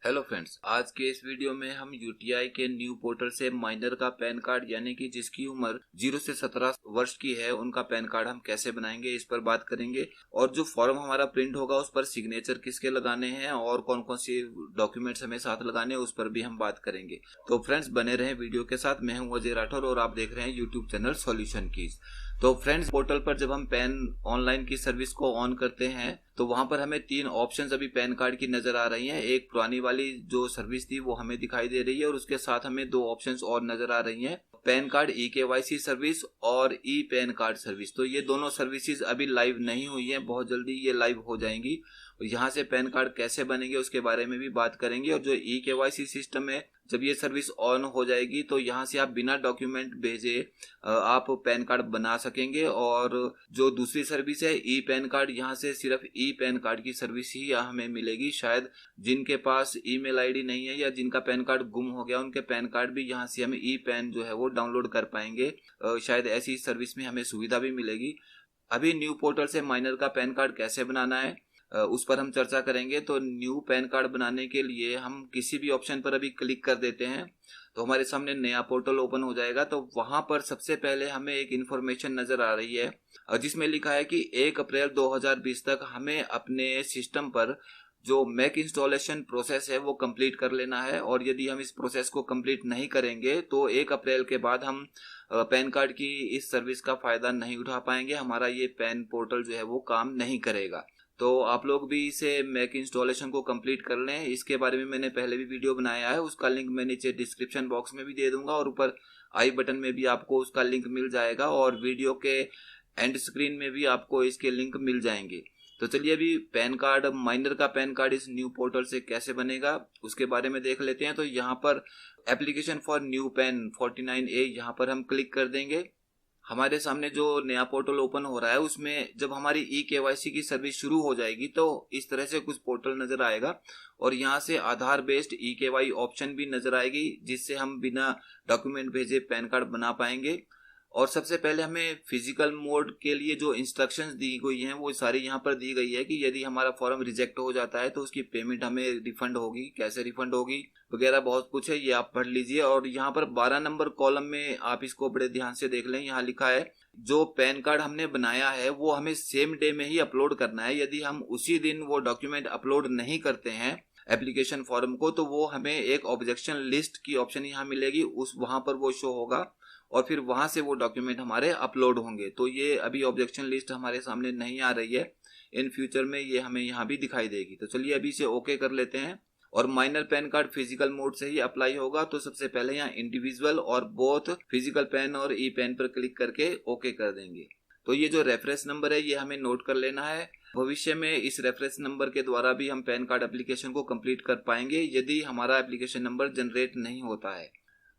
Hello friends, आज के इस वीडियो में हम यूटीआई के न्यू पोर्टल से माइनर का पैन कार्ड यानी कि जिसकी उम्र 0 से 17 वर्ष की है उनका पैन कार्ड हम कैसे बनाएंगे इस पर बात करेंगे। और जो फॉर्म हमारा प्रिंट होगा उस पर सिग्नेचर किसके लगाने हैं और कौन कौन सी डॉक्यूमेंट्स हमें साथ लगाने हैं उस पर भी हम बात करेंगे। तो फ्रेंड्स बने रहें वीडियो के साथ। मैं हूं अजय राठौर और आप देख रहे हैं यूट्यूब चैनल सॉल्यूशन कीज। तो फ्रेंड्स पोर्टल पर जब हम पैन ऑनलाइन की सर्विस को ऑन करते हैं तो वहां पर हमें 3 ऑप्शंस अभी पैन कार्ड की नजर आ रही हैं। एक पुरानी वाली जो सर्विस थी वो हमें दिखाई दे रही है और उसके साथ हमें 2 ऑप्शंस और नजर आ रही हैं, पैन कार्ड ई-केवाईसी सर्विस और ई पैन कार्ड सर्विस। तो ये दोनों सर्विसेज अभी लाइव नहीं हुई हैं, बहुत जल्दी ये लाइव हो जाएंगी। और यहाँ से पैन कार्ड कैसे बनेंगे उसके बारे में भी बात करेंगे। और जो ई-केवाईसी सिस्टम है, जब ये सर्विस ऑन हो जाएगी तो यहाँ से आप बिना डॉक्यूमेंट भेजे आप पैन कार्ड बना सकेंगे। और जो दूसरी सर्विस है ई पैन कार्ड, यहाँ से सिर्फ ई पैन कार्ड की सर्विस ही हमें मिलेगी। शायद जिनके पास ईमेल आईडी नहीं है या जिनका पैन कार्ड गुम हो गया उनके पैन कार्ड भी यहाँ से हमें ई पैन जो है वो डाउनलोड कर पाएंगे। शायद ऐसी सर्विस में हमें सुविधा भी मिलेगी। अभी न्यू पोर्टल से माइनर का पैन कार्ड कैसे बनाना है उस पर हम चर्चा करेंगे। तो न्यू पैन कार्ड बनाने के लिए हम किसी भी ऑप्शन पर अभी क्लिक कर देते हैं तो हमारे सामने नया पोर्टल ओपन हो जाएगा। तो वहां पर सबसे पहले हमें एक इन्फॉर्मेशन नजर आ रही है जिसमें लिखा है कि 1 अप्रैल 2020 तक हमें अपने सिस्टम पर जो मैक इंस्टॉलेशन प्रोसेस है वो कंप्लीट कर लेना है। और यदि हम इस प्रोसेस को कंप्लीट नहीं करेंगे तो 1 अप्रैल के बाद हम पैन कार्ड की इस सर्विस का फायदा नहीं उठा पाएंगे, हमारा ये पैन पोर्टल जो है वो काम नहीं करेगा। तो आप लोग भी इसे मैक इंस्टॉलेशन को कंप्लीट कर लें। इसके बारे में मैंने पहले भी वीडियो बनाया है, उसका लिंक मैं नीचे डिस्क्रिप्शन बॉक्स में भी दे दूंगा और ऊपर आई बटन में भी आपको उसका लिंक मिल जाएगा और वीडियो के एंड स्क्रीन में भी आपको इसके लिंक मिल जाएंगे। तो चलिए अभी पैन कार्ड, माइनर का पैन कार्ड इस न्यू पोर्टल से कैसे बनेगा उसके बारे में देख लेते हैं। तो यहाँ पर application for new pan 49A यहाँ पर हम क्लिक कर देंगे। हमारे सामने जो नया पोर्टल ओपन हो रहा है उसमें जब हमारी ई-केवाईसी की सर्विस शुरू हो जाएगी तो इस तरह से कुछ पोर्टल नजर आएगा और यहाँ से आधार बेस्ड ई-केवाई ऑप्शन भी नजर आएगी जिससे हम बिना डॉक्यूमेंट भेजे पैन कार्ड बना पाएंगे। और सबसे पहले हमें फिजिकल मोड के लिए जो इंस्ट्रक्शंस दी गई हैं वो सारी यहाँ पर दी गई है कि यदि हमारा फॉर्म रिजेक्ट हो जाता है तो उसकी पेमेंट हमें रिफंड होगी, कैसे रिफंड होगी वगैरह बहुत कुछ है, ये आप पढ़ लीजिए। और यहाँ पर 12 नंबर कॉलम में आप इसको बड़े ध्यान से देख लें, यहाँ लिखा है जो पैन कार्ड हमने बनाया है वो हमें सेम डे में ही अपलोड करना है। यदि हम उसी दिन वो डॉक्यूमेंट अपलोड नहीं करते हैं एप्लीकेशन फॉर्म को तो वो हमें एक ऑब्जेक्शन लिस्ट की ऑप्शन यहाँ मिलेगी, उस वहां पर वो शो होगा और फिर वहां से वो डॉक्यूमेंट हमारे अपलोड होंगे। तो ये अभी ऑब्जेक्शन लिस्ट हमारे सामने नहीं आ रही है, इन फ्यूचर में ये हमें यहाँ भी दिखाई देगी। तो चलिए अभी इसे ओके कर लेते हैं। और minor pan card physical mode से ही अप्लाई होगा तो सबसे पहले यहाँ इंडिविजुअल और बोथ फिजिकल पैन और ई पैन पर क्लिक करके ओके कर देंगे। तो ये जो रेफरेंस नंबर है ये हमें नोट कर लेना है, भविष्य में इस रेफरेंस नंबर के द्वारा भी हम पैन कार्ड एप्लीकेशन को कंप्लीट कर पाएंगे यदि हमारा एप्लीकेशन नंबर जनरेट नहीं होता है।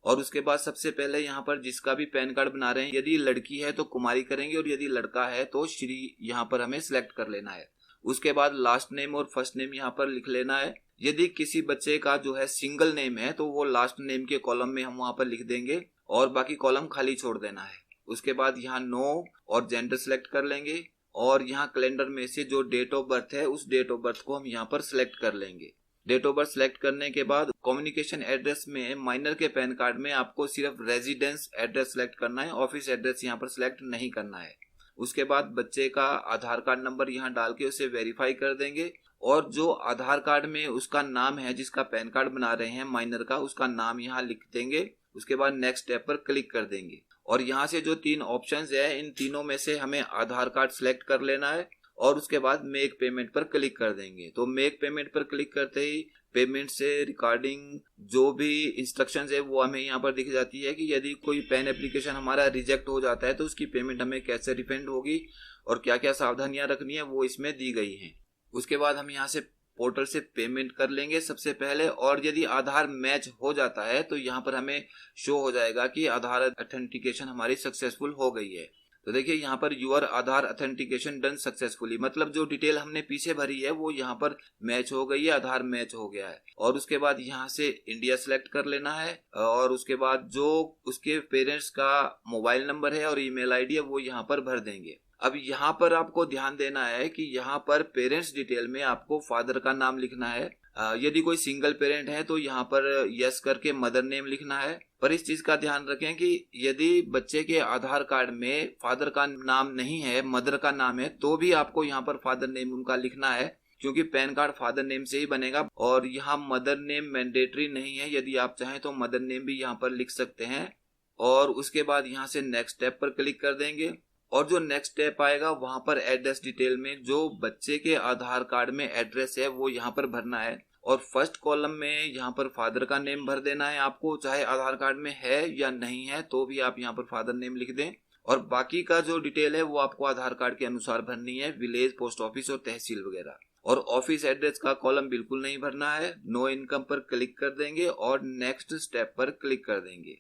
और उसके बाद सबसे पहले यहाँ पर जिसका भी पैन कार्ड बना रहे हैं, यदि लड़की है तो कुमारी करेंगे और यदि लड़का है तो श्री यहाँ पर हमें सिलेक्ट कर लेना है। उसके बाद लास्ट नेम और फर्स्ट नेम यहाँ पर लिख लेना है। यदि किसी बच्चे का जो है सिंगल नेम है तो वो लास्ट नेम के कॉलम में हम वहां पर लिख देंगे और बाकी कॉलम खाली छोड़ देना है। उसके बाद यहाँ नो और जेंडर सिलेक्ट कर लेंगे और यहाँ कैलेंडर में से जो डेट ऑफ बर्थ है उस डेट ऑफ बर्थ को हम यहाँ पर सिलेक्ट कर लेंगे। डेट ऑफ बर्थ सिलेक्ट करने के बाद कम्युनिकेशन एड्रेस में माइनर के पैन कार्ड में आपको सिर्फ रेजिडेंस एड्रेस सिलेक्ट करना है, ऑफिस एड्रेस यहाँ पर सिलेक्ट नहीं करना है। उसके बाद बच्चे का आधार कार्ड नंबर यहाँ डाल के उसे वेरीफाई कर देंगे और जो आधार कार्ड में उसका नाम है जिसका पैन कार्ड बना रहे हैं माइनर का, उसका नाम यहाँ लिख देंगे। उसके बाद नेक्स्ट स्टेप पर क्लिक कर देंगे और यहाँ से जो 3 ऑप्शंस है इन तीनों में से हमें आधार कार्ड सिलेक्ट कर लेना है और उसके बाद मेक पेमेंट पर क्लिक कर देंगे। तो मेक पेमेंट पर क्लिक करते ही पेमेंट से रिगार्डिंग जो भी इंस्ट्रक्शंस है वो हमें यहाँ पर दिख जाती है कि यदि कोई पैन एप्लीकेशन हमारा रिजेक्ट हो जाता है तो उसकी पेमेंट हमें कैसे रिफंड होगी और क्या क्या सावधानियां रखनी है वो इसमें दी गई हैं। उसके बाद हम यहाँ से पोर्टल से पेमेंट कर लेंगे सबसे पहले। और यदि आधार मैच हो जाता है तो यहाँ पर हमें शो हो जाएगा कि आधार ऑथेंटिकेशन हमारी सक्सेसफुल हो गई है। तो देखिए यहाँ पर your Aadhaar authentication done successfully, मतलब जो डिटेल हमने पीछे भरी है वो यहाँ पर मैच हो गई है, आधार मैच हो गया है। और उसके बाद यहाँ से इंडिया सिलेक्ट कर लेना है और उसके बाद जो उसके पेरेंट्स का मोबाइल नंबर है और ईमेल आईडी है वो यहाँ पर भर देंगे। अब यहाँ पर आपको ध्यान देना है कि यहाँ पर पेरेंट्स डिटेल में आपको फादर का नाम लिखना है यदि कोई सिंगल पेरेंट है तो यहाँ पर यस करके मदर नेम लिखना है। पर इस चीज का ध्यान रखें कि यदि बच्चे के आधार कार्ड में फादर का नाम नहीं है, मदर का नाम है, तो भी आपको यहाँ पर फादर नेम उनका लिखना है, क्योंकि पैन कार्ड फादर नेम से ही बनेगा। और यहाँ मदर नेम मैंडेटरी नहीं है, यदि आप चाहें तो मदर नेम भी यहाँ पर लिख सकते हैं। और उसके बाद यहाँ से नेक्स्ट स्टेप पर क्लिक कर देंगे और जो नेक्स्ट स्टेप आएगा वहां पर एड्रेस डिटेल में जो बच्चे के आधार कार्ड में एड्रेस है वो यहाँ पर भरना है। और फर्स्ट कॉलम में यहाँ पर फादर का नेम भर देना है आपको, चाहे आधार कार्ड में है या नहीं है तो भी आप यहाँ पर फादर नेम लिख दें। और बाकी का जो डिटेल है वो आपको आधार कार्ड के अनुसार भरनी है, विलेज, पोस्ट ऑफिस और तहसील वगैरह। और ऑफिस एड्रेस का कॉलम बिल्कुल नहीं भरना है। नो इनकम पर क्लिक कर देंगे और नेक्स्ट स्टेप पर क्लिक कर देंगे।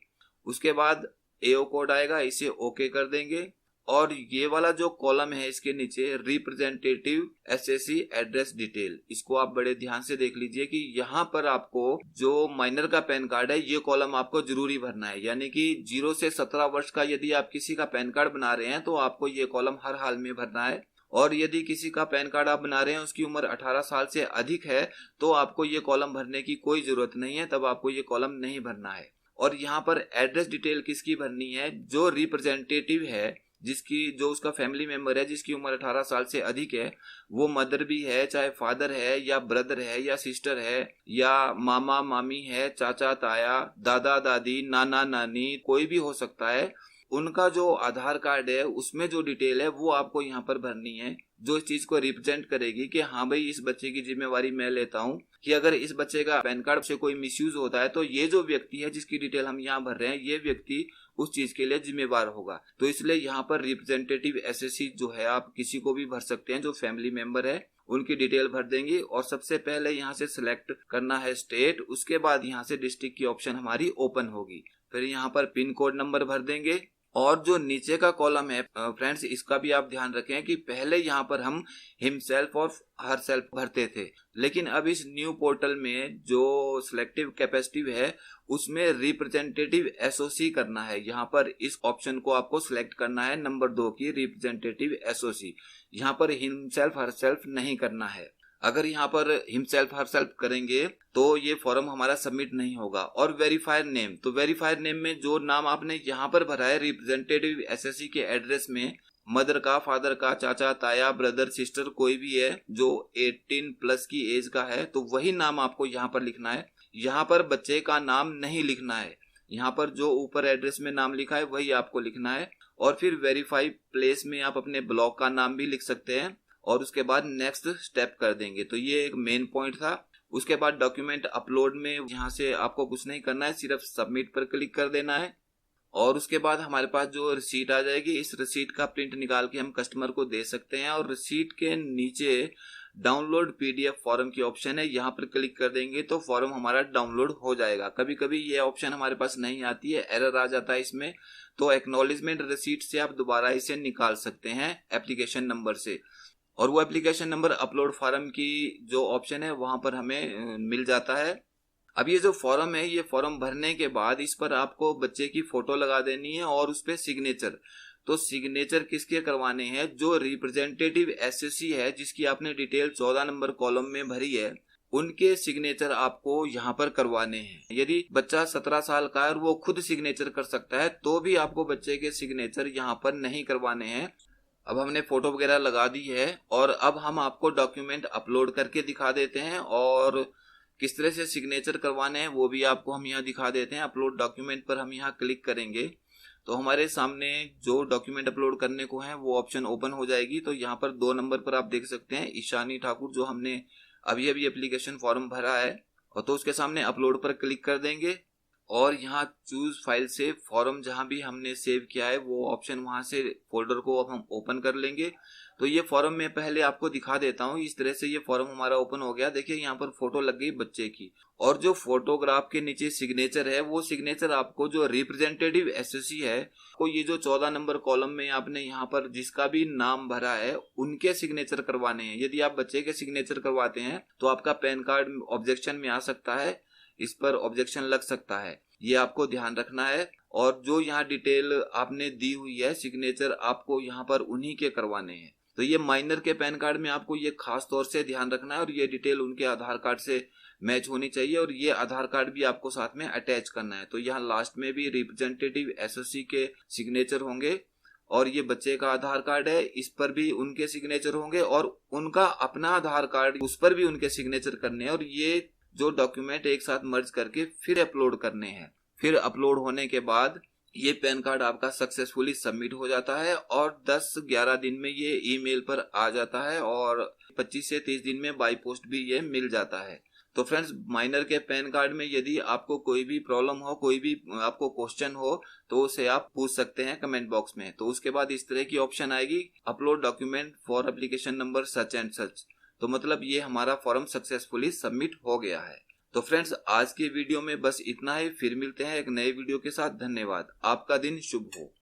उसके बाद एओ कोड आएगा, इसे ओके कर देंगे। और ये वाला जो कॉलम है इसके नीचे रिप्रेजेंटेटिव एसएससी एड्रेस डिटेल, इसको आप बड़े ध्यान से देख लीजिए कि यहाँ पर आपको जो माइनर का पैन कार्ड है ये कॉलम आपको जरूरी भरना है। यानी कि 0 से 17 वर्ष का यदि आप किसी का पैन कार्ड बना रहे हैं तो आपको ये कॉलम हर हाल में भरना है। और यदि किसी का पैन कार्ड आप बना रहे हैं उसकी उम्र 18 साल से अधिक है तो आपको ये कॉलम भरने की कोई जरूरत नहीं है, तब आपको ये कॉलम नहीं भरना है। और यहाँ पर एड्रेस डिटेल किसकी भरनी है? जो रिप्रेजेंटेटिव है, जिसकी जो उसका फैमिली मेंबर है जिसकी उम्र 18 साल से अधिक है, वो मदर भी है, चाहे फादर है या ब्रदर है या सिस्टर है या मामा मामी है, चाचा ताया, दादा दादी, नाना नानी, कोई भी हो सकता है। उनका जो आधार कार्ड है उसमें जो डिटेल है वो आपको यहाँ पर भरनी है, जो इस चीज को रिप्रेजेंट करेगी कि हाँ भाई इस बच्चे की जिम्मेवारी मैं लेता हूँ कि अगर इस बच्चे का पैन कार्ड से कोई मिसयूज होता है तो ये जो व्यक्ति है जिसकी डिटेल हम यहाँ भर रहे हैं ये व्यक्ति उस चीज के लिए जिम्मेवार होगा। तो इसलिए यहाँ पर रिप्रेजेंटेटिव एसएससी जो है आप किसी को भी भर सकते हैं, जो फैमिली मेंबर है उनकी डिटेल भर देंगे। और सबसे पहले यहाँ से सिलेक्ट करना है स्टेट, उसके बाद यहाँ से डिस्ट्रिक्ट की ऑप्शन हमारी ओपन होगी। फिर यहाँ पर पिन कोड नंबर भर देंगे। और जो नीचे का कॉलम है फ्रेंड्स, इसका भी आप ध्यान रखें कि पहले यहाँ पर हम हिमसेल्फ और हर सेल्फ भरते थे, लेकिन अब इस न्यू पोर्टल में जो सिलेक्टिव कैपेसिटिव है उसमें रिप्रेजेंटेटिव एसओसी करना है। यहाँ पर इस ऑप्शन को आपको सिलेक्ट करना है, नंबर 2 की रिप्रेजेंटेटिव एसओसी। यहाँ पर हिमसेल्फ हर सेल्फ नहीं करना है। अगर यहाँ पर हिमसेल्फ हर सेल्फ करेंगे तो ये फॉर्म हमारा सबमिट नहीं होगा। और वेरीफायर नेम, तो वेरीफायर नेम में जो नाम आपने यहाँ पर भरा है रिप्रेजेंटेटिव एसएससी के एड्रेस में, मदर का, फादर का, चाचा ताया, ब्रदर सिस्टर कोई भी है जो 18 प्लस की एज का है तो वही नाम आपको यहाँ पर लिखना है। यहाँ पर बच्चे का नाम नहीं लिखना है, यहाँ पर जो ऊपर एड्रेस में नाम लिखा है वही आपको लिखना है। और फिर वेरीफाई प्लेस में आप अपने ब्लॉक का नाम भी लिख सकते हैं और उसके बाद नेक्स्ट स्टेप कर देंगे। तो ये एक मेन पॉइंट था। उसके बाद डॉक्यूमेंट अपलोड में यहाँ से आपको कुछ नहीं करना है, सिर्फ सबमिट पर क्लिक कर देना है। और उसके बाद हमारे पास जो रिसीट आ जाएगी, इस रिसीट का प्रिंट निकाल के हम कस्टमर को दे सकते हैं। और रिसीट के नीचे डाउनलोड पीडीएफ फॉर्म की ऑप्शन है, यहाँ पर क्लिक कर देंगे तो फॉर्म हमारा डाउनलोड हो जाएगा। कभी कभी ये ऑप्शन हमारे पास नहीं आती है, एरर आ जाता है इसमें, तो एक्नॉलेजमेंट रिसीट से आप दोबारा इसे निकाल सकते हैं एप्लीकेशन नंबर से। और वो एप्लीकेशन नंबर अपलोड फॉर्म की जो ऑप्शन है वहां पर हमें मिल जाता है। अब ये जो फॉर्म है, ये फॉर्म भरने के बाद इस पर आपको बच्चे की फोटो लगा देनी है और उस पर सिग्नेचर। तो सिग्नेचर किसके करवाने हैं? जो रिप्रेजेंटेटिव एसएससी है जिसकी आपने डिटेल 14 नंबर कॉलम में भरी है, उनके सिग्नेचर आपको यहाँ पर करवाने हैं। यदि बच्चा 17 साल का है और वो खुद सिग्नेचर कर सकता है तो भी आपको बच्चे के सिग्नेचर यहाँ पर नहीं करवाने हैं। अब हमने फोटो वगैरह लगा दी है और अब हम आपको डॉक्यूमेंट अपलोड करके दिखा देते हैं और किस तरह से सिग्नेचर करवाने हैं वो भी आपको हम यहाँ दिखा देते हैं। अपलोड डॉक्यूमेंट पर हम यहाँ क्लिक करेंगे तो हमारे सामने जो डॉक्यूमेंट अपलोड करने को है वो ऑप्शन ओपन हो जाएगी। तो यहाँ पर 2 नंबर पर आप देख सकते हैं ईशानी ठाकुर, जो हमने अभी अभी एप्लीकेशन फॉर्म भरा है। और तो उसके सामने अपलोड पर क्लिक कर देंगे और यहाँ चूज फाइल से फॉर्म जहां भी हमने सेव किया है वो ऑप्शन, वहां से फोल्डर को अब हम ओपन कर लेंगे। तो ये फॉर्म मैं पहले आपको दिखा देता हूँ। इस तरह से ये फॉर्म हमारा ओपन हो गया। देखिए यहाँ पर फोटो लग गई बच्चे की और जो फोटोग्राफ के नीचे सिग्नेचर है वो सिग्नेचर आपको जो रिप्रेजेंटेटिव एसएससी है को ये जो 14 नंबर कॉलम में आपने यहाँ पर जिसका भी नाम भरा है उनके सिग्नेचर करवाने हैं। यदि आप बच्चे के सिग्नेचर करवाते हैं तो आपका पैन कार्ड ऑब्जेक्शन में आ सकता है, इस पर ऑब्जेक्शन लग सकता है, ये आपको ध्यान रखना है। और जो यहाँ डिटेल आपने दी हुई है सिग्नेचर आपको यहाँ पर उन्हीं के करवाने हैं। तो ये माइनर के पैन कार्ड में आपको ये खास तौर से ध्यान रखना है और ये डिटेल उनके आधार कार्ड से मैच होनी चाहिए और ये आधार कार्ड भी आपको साथ में अटैच करना है। तो यहाँ लास्ट में भी रिप्रेजेंटेटिव एसओसी के सिग्नेचर होंगे और ये बच्चे का आधार कार्ड है, इस पर भी उनके सिग्नेचर होंगे और उनका अपना आधार कार्ड उस पर भी उनके सिग्नेचर करने हैं और ये जो डॉक्यूमेंट एक साथ मर्ज करके फिर अपलोड करने हैं। फिर अपलोड होने के बाद ये पैन कार्ड आपका सक्सेसफुली सबमिट हो जाता है और 10-11 दिन में ये ईमेल पर आ जाता है और 25 से 30 दिन में बाई पोस्ट भी ये मिल जाता है। तो फ्रेंड्स, माइनर के पैन कार्ड में यदि आपको कोई भी प्रॉब्लम हो, कोई भी आपको क्वेश्चन हो, तो उसे आप पूछ सकते हैं कमेंट बॉक्स में। तो उसके बाद इस तरह की ऑप्शन आएगी, upload document for application number such and such. तो मतलब ये हमारा फॉर्म सक्सेसफुली सबमिट हो गया है। तो फ्रेंड्स, आज की वीडियो में बस इतना ही। फिर मिलते हैं एक नए वीडियो के साथ। धन्यवाद। आपका दिन शुभ हो।